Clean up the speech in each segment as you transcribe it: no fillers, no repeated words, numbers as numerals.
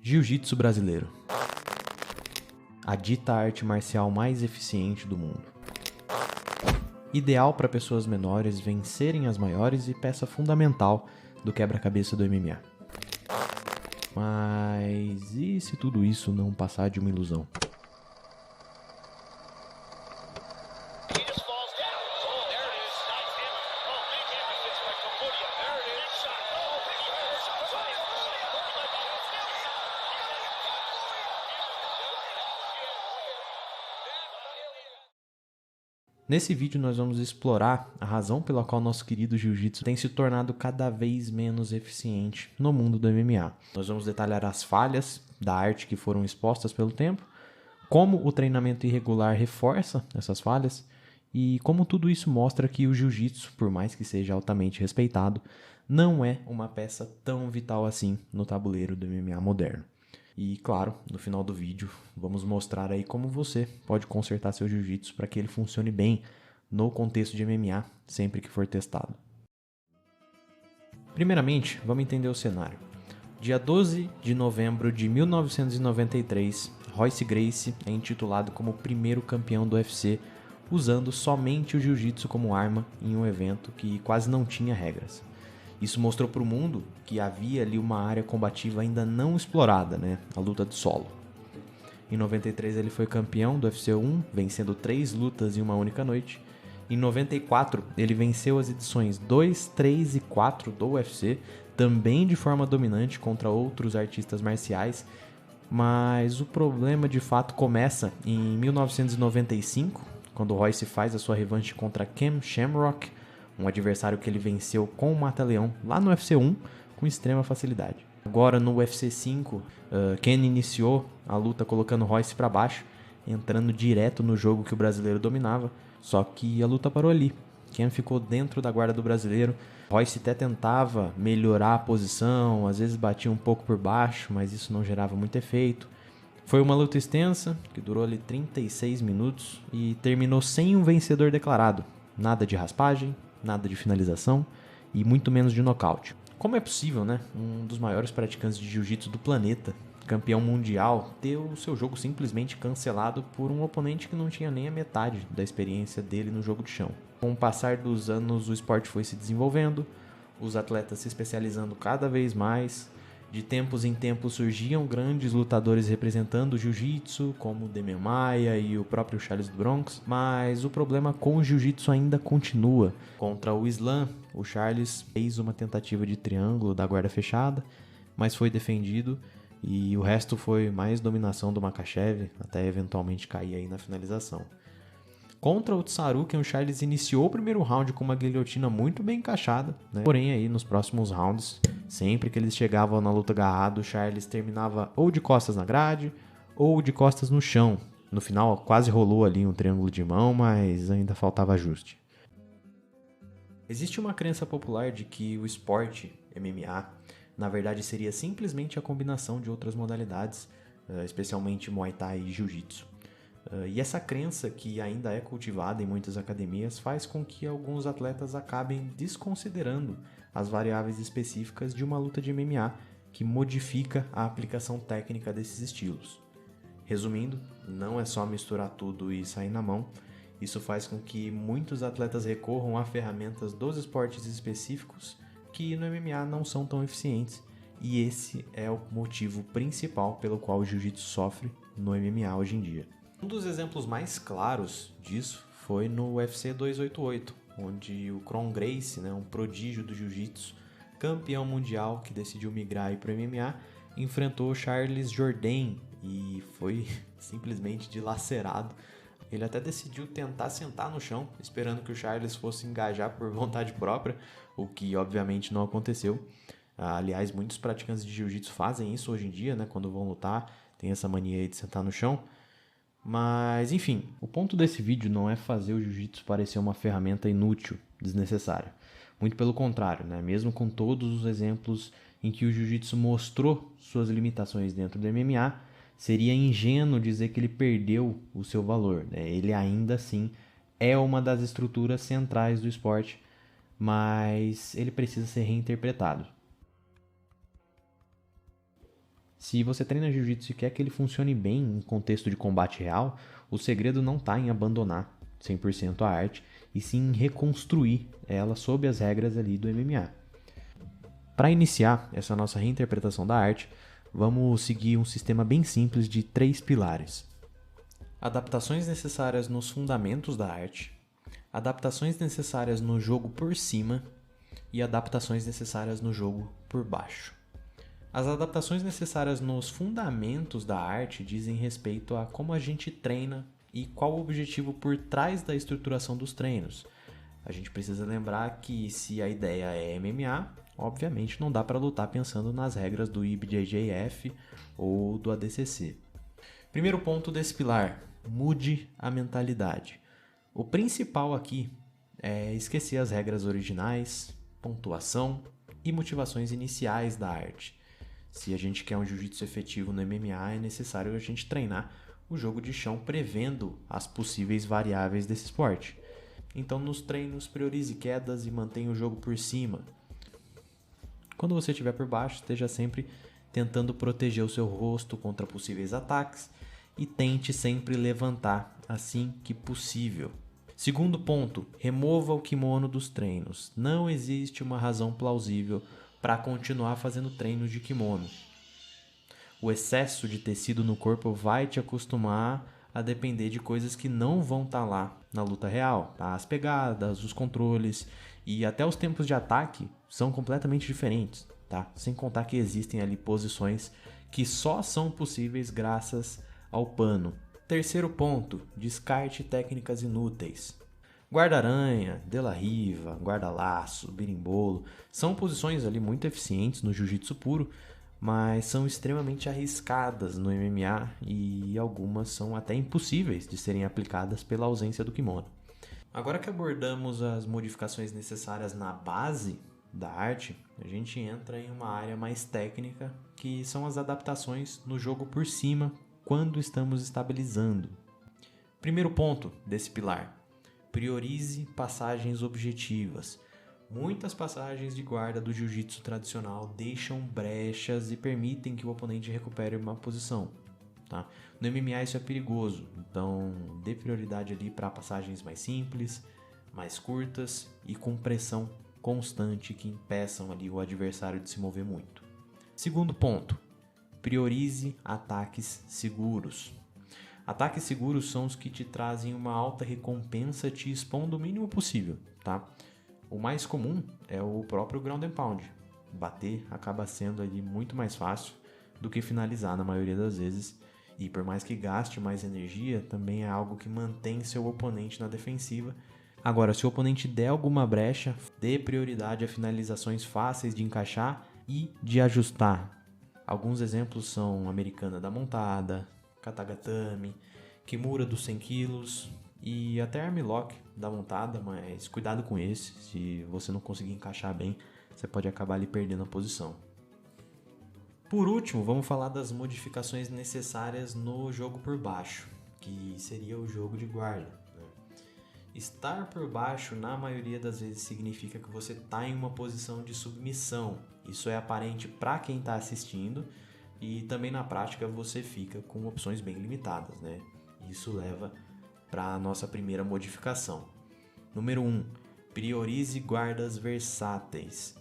Jiu-Jitsu brasileiro. A dita arte marcial mais eficiente do mundo. Ideal para pessoas menores vencerem as maiores e peça fundamental do quebra-cabeça do MMA. Mas e se tudo isso não passar de uma ilusão? Nesse vídeo nós vamos explorar a razão pela qual nosso querido Jiu-Jitsu tem se tornado cada vez menos eficiente no mundo do MMA. Nós vamos detalhar as falhas da arte que foram expostas pelo tempo, como o treinamento irregular reforça essas falhas e como tudo isso mostra que o Jiu-Jitsu, por mais que seja altamente respeitado, não é uma peça tão vital assim no tabuleiro do MMA moderno. E claro, no final do vídeo, vamos mostrar aí como você pode consertar seu jiu-jitsu para que ele funcione bem no contexto de MMA sempre que for testado. Primeiramente, vamos entender o cenário. Dia 12 de novembro de 1993, Royce Gracie é intitulado como o primeiro campeão do UFC, usando somente o jiu-jitsu como arma em um evento que quase não tinha regras. Isso mostrou para o mundo que havia ali uma área combativa ainda não explorada, a luta de solo. Em 93 ele foi campeão do UFC 1, vencendo 3 lutas em uma única noite. Em 94 ele venceu as edições 2, 3 e 4 do UFC, também de forma dominante contra outros artistas marciais. Mas o problema de fato começa em 1995, quando Royce faz a sua revanche contra Ken Shamrock, um adversário que ele venceu com o Mata-Leão lá no UFC 1 com extrema facilidade. Agora no UFC 5, Ken iniciou a luta colocando Royce para baixo, entrando direto no jogo que o brasileiro dominava, só que a luta parou ali. Ken ficou dentro da guarda do brasileiro, Royce até tentava melhorar a posição, às vezes batia um pouco por baixo, mas isso não gerava muito efeito. Foi uma luta extensa, que durou ali 36 minutos e terminou sem um vencedor declarado. Nada de raspagem, nada de finalização e muito menos de nocaute. Como é possível, um dos maiores praticantes de jiu-jitsu do planeta, campeão mundial, ter o seu jogo simplesmente cancelado por um oponente que não tinha nem a metade da experiência dele no jogo de chão? Com o passar dos anos, o esporte foi se desenvolvendo, os atletas se especializando cada vez mais. De tempos em tempos surgiam grandes lutadores representando o jiu-jitsu, como o Demian Maia e o próprio Charles do Bronx, mas o problema com o jiu-jitsu ainda continua. Contra o Islam, o Charles fez uma tentativa de triângulo da guarda fechada, mas foi defendido e o resto foi mais dominação do Makhachev, até eventualmente cair aí na finalização. Contra o Tsarukian, o Charles iniciou o primeiro round com uma guilhotina muito bem encaixada, Porém, aí nos próximos rounds, sempre que eles chegavam na luta agarrado, o Charles terminava ou de costas na grade ou de costas no chão. No final, quase rolou ali um triângulo de mão, mas ainda faltava ajuste. Existe uma crença popular de que o esporte MMA, na verdade, seria simplesmente a combinação de outras modalidades, especialmente Muay Thai e Jiu-Jitsu. E essa crença, que ainda é cultivada em muitas academias, faz com que alguns atletas acabem desconsiderando as variáveis específicas de uma luta de MMA que modifica a aplicação técnica desses estilos. Resumindo, não é só misturar tudo e sair na mão. Isso faz com que muitos atletas recorram a ferramentas dos esportes específicos que no MMA não são tão eficientes. E esse é o motivo principal pelo qual o Jiu-Jitsu sofre no MMA hoje em dia. Um dos exemplos mais claros disso foi no UFC 288, onde o Kron Gracie, um prodígio do jiu-jitsu, campeão mundial que decidiu migrar para o MMA, enfrentou Charles Jourdain e foi simplesmente dilacerado. Ele até decidiu tentar sentar no chão, esperando que o Charles fosse engajar por vontade própria, o que obviamente não aconteceu. Aliás, muitos praticantes de jiu-jitsu fazem isso hoje em dia, quando vão lutar, tem essa mania aí de sentar no chão. Mas, enfim, o ponto desse vídeo não é fazer o jiu-jitsu parecer uma ferramenta inútil, desnecessária. Muito pelo contrário, mesmo com todos os exemplos em que o jiu-jitsu mostrou suas limitações dentro do MMA, seria ingênuo dizer que ele perdeu o seu valor. Ele ainda assim é uma das estruturas centrais do esporte, mas ele precisa ser reinterpretado. Se você treina jiu-jitsu e quer que ele funcione bem em contexto de combate real, o segredo não está em abandonar 100% a arte, e sim em reconstruir ela sob as regras ali do MMA. Para iniciar essa nossa reinterpretação da arte, vamos seguir um sistema bem simples de 3 pilares. Adaptações necessárias nos fundamentos da arte, adaptações necessárias no jogo por cima e adaptações necessárias no jogo por baixo. As adaptações necessárias nos fundamentos da arte dizem respeito a como a gente treina e qual o objetivo por trás da estruturação dos treinos. A gente precisa lembrar que se a ideia é MMA, obviamente não dá para lutar pensando nas regras do IBJJF ou do ADCC. Primeiro ponto desse pilar, mude a mentalidade. O principal aqui é esquecer as regras originais, pontuação e motivações iniciais da arte. Se a gente quer um jiu-jitsu efetivo no MMA, é necessário a gente treinar o jogo de chão prevendo as possíveis variáveis desse esporte. Então, nos treinos, priorize quedas e mantenha o jogo por cima. Quando você estiver por baixo, esteja sempre tentando proteger o seu rosto contra possíveis ataques e tente sempre levantar assim que possível. Segundo ponto, remova o kimono dos treinos. Não existe uma razão plausível para continuar fazendo treinos de kimono. O excesso de tecido no corpo vai te acostumar a depender de coisas que não vão estar lá na luta real. As pegadas, os controles e até os tempos de ataque são completamente diferentes, tá? Sem contar que existem ali posições que só são possíveis graças ao pano. Terceiro ponto, descarte técnicas inúteis. Guarda-aranha, de la riva, guarda-laço, birimbolo, são posições ali muito eficientes no jiu-jitsu puro, mas são extremamente arriscadas no MMA e algumas são até impossíveis de serem aplicadas pela ausência do kimono. Agora que abordamos as modificações necessárias na base da arte, a gente entra em uma área mais técnica, que são as adaptações no jogo por cima quando estamos estabilizando. Primeiro ponto desse pilar. Priorize passagens objetivas. Muitas passagens de guarda do jiu-jitsu tradicional deixam brechas e permitem que o oponente recupere uma posição. Tá? No MMA isso é perigoso, então dê prioridade ali para passagens mais simples, mais curtas e com pressão constante que impeçam ali o adversário de se mover muito. Segundo ponto, priorize ataques seguros. Ataques seguros são os que te trazem uma alta recompensa te expondo o mínimo possível, tá? O mais comum é o próprio ground and pound. Bater acaba sendo ali muito mais fácil do que finalizar na maioria das vezes. E por mais que gaste mais energia, também é algo que mantém seu oponente na defensiva. Agora, se o oponente der alguma brecha, dê prioridade a finalizações fáceis de encaixar e de ajustar. Alguns exemplos são Americana da Montada, Katagatame, Kimura dos 100 kg e até Armlock da Montada, mas cuidado com esse, se você não conseguir encaixar bem, você pode acabar ali perdendo a posição. Por último, vamos falar das modificações necessárias no jogo por baixo, que seria o jogo de guarda. Estar por baixo, na maioria das vezes, significa que você está em uma posição de submissão. Isso é aparente para quem está assistindo e também na prática você fica com opções bem limitadas, né? Isso leva para a nossa primeira modificação. Número 1. Priorize guardas versáteis.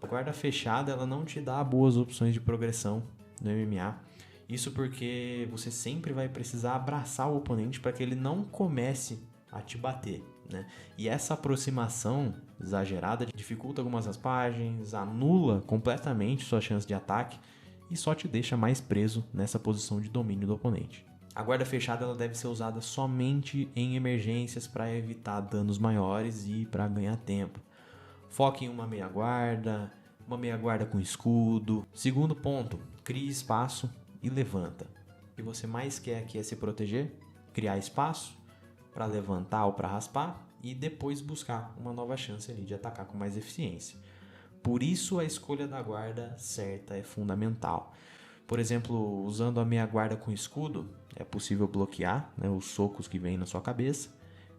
A guarda fechada ela não te dá boas opções de progressão no MMA. Isso porque você sempre vai precisar abraçar o oponente para que ele não comece a te bater, né? E essa aproximação exagerada dificulta algumas raspagens, anula completamente sua chance de ataque e só te deixa mais preso nessa posição de domínio do oponente. A guarda fechada ela deve ser usada somente em emergências para evitar danos maiores e para ganhar tempo. Foque em uma meia guarda com escudo. Segundo ponto, crie espaço e levanta. O que você mais quer aqui é se proteger, criar espaço para levantar ou para raspar e depois buscar uma nova chance ali de atacar com mais eficiência. Por isso a escolha da guarda certa é fundamental. Por exemplo, usando a meia guarda com escudo, é possível bloquear, né, os socos que vêm na sua cabeça,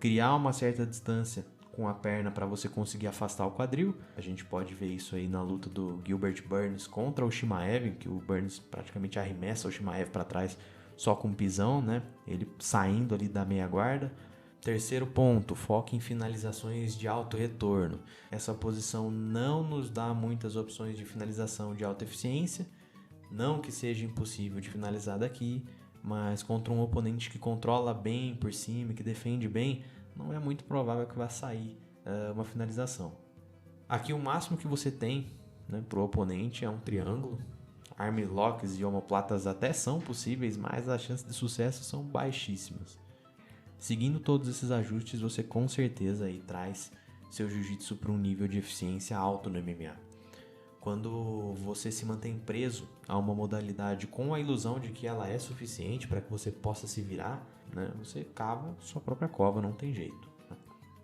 criar uma certa distância com a perna para você conseguir afastar o quadril. A gente pode ver isso aí na luta do Gilbert Burns contra o Chimaev, que o Burns praticamente arremessa o Chimaev para trás só com um pisão, né? Ele saindo ali da meia guarda. Terceiro ponto, foque em finalizações de alto retorno. Essa posição não nos dá muitas opções de finalização de alta eficiência, não que seja impossível de finalizar daqui, mas contra um oponente que controla bem por cima, que defende bem, não é muito provável que vá sair uma finalização. Aqui o máximo que você tem, né, para o oponente é um triângulo. Armlocks e omoplatas até são possíveis, mas as chances de sucesso são baixíssimas. Seguindo todos esses ajustes, você com certeza aí traz seu jiu-jitsu para um nível de eficiência alto no MMA. Quando você se mantém preso a uma modalidade com a ilusão de que ela é suficiente para que você possa se virar, né, você cava sua própria cova, não tem jeito.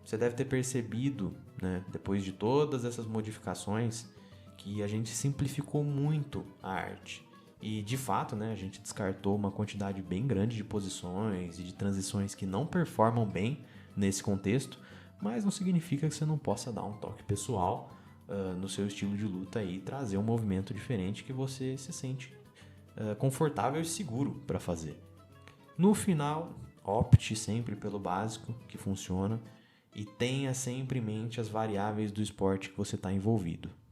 Você deve ter percebido, né, depois de todas essas modificações, que a gente simplificou muito a arte. E de fato, né, a gente descartou uma quantidade bem grande de posições e de transições que não performam bem nesse contexto, mas não significa que você não possa dar um toque pessoal no seu estilo de luta e trazer um movimento diferente que você se sente confortável e seguro para fazer. No final, opte sempre pelo básico que funciona e tenha sempre em mente as variáveis do esporte que você está envolvido.